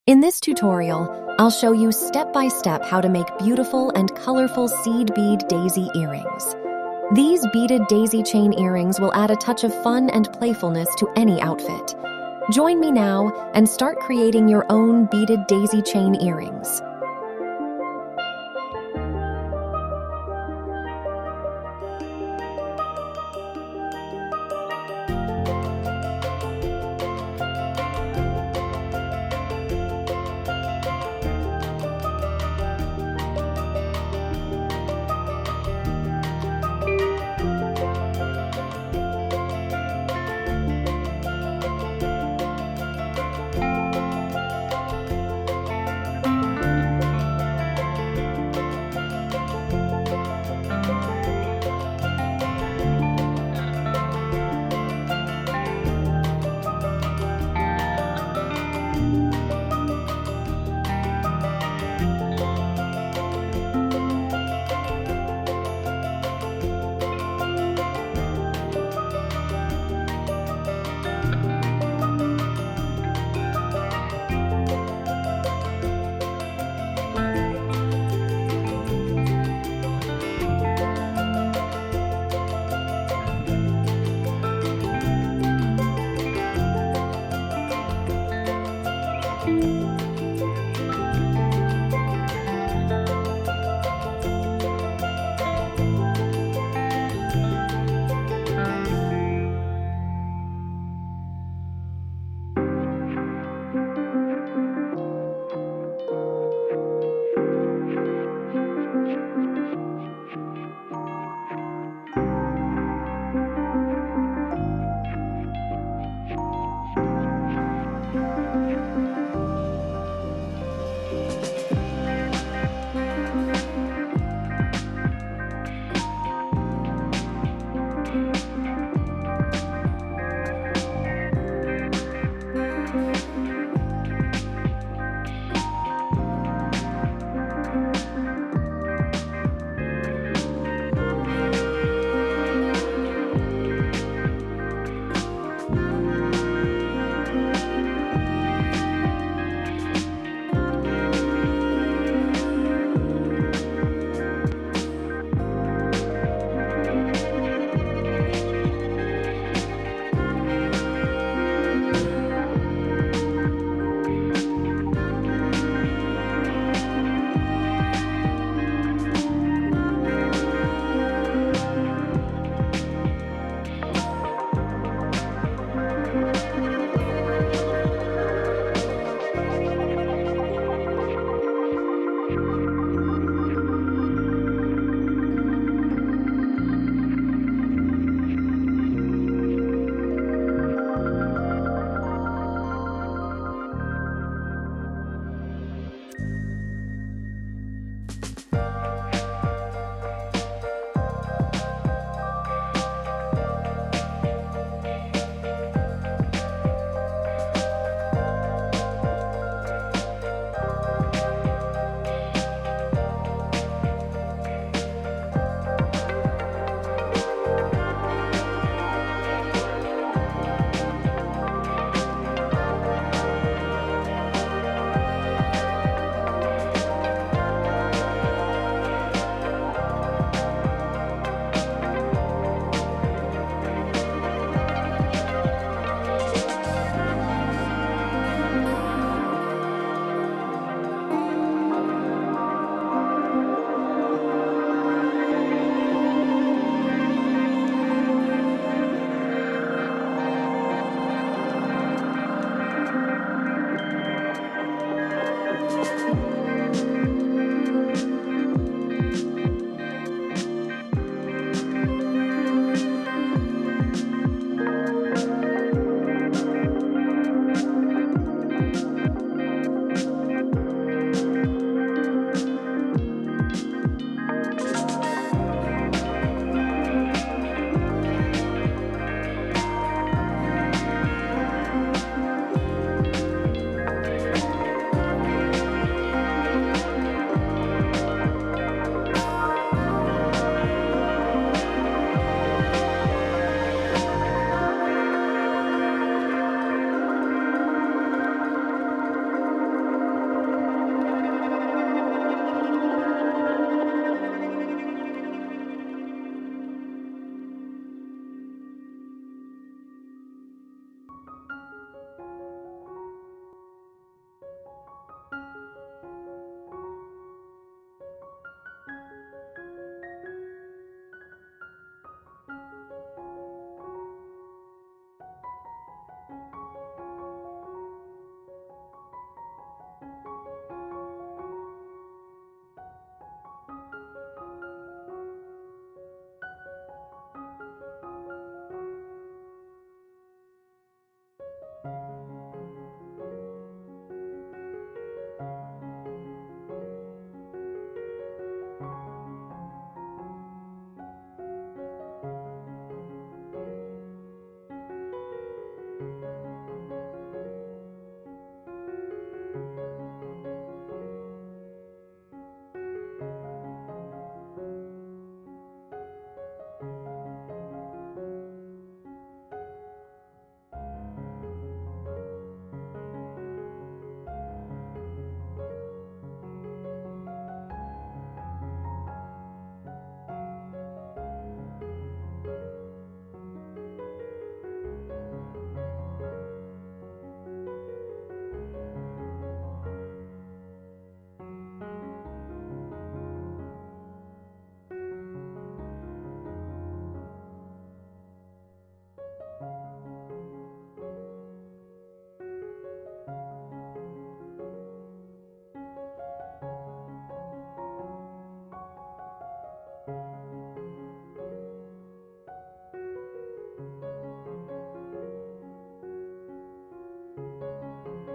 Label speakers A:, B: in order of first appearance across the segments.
A: In this tutorial, I'll show you step-by-step how to make beautiful and colorful seed bead daisy earrings. These beaded daisy chain earrings will add a touch of fun and playfulness to any outfit. Join me now and start creating your own beaded daisy chain earrings.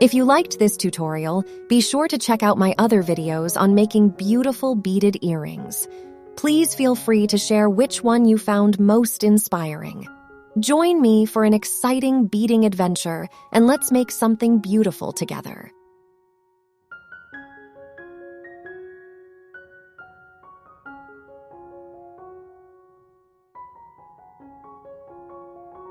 A: If you liked this tutorial, be sure to check out my other videos on making beautiful beaded earrings. Please feel free to share which one you found most inspiring. Join me for an exciting beading adventure, and let's make something beautiful together.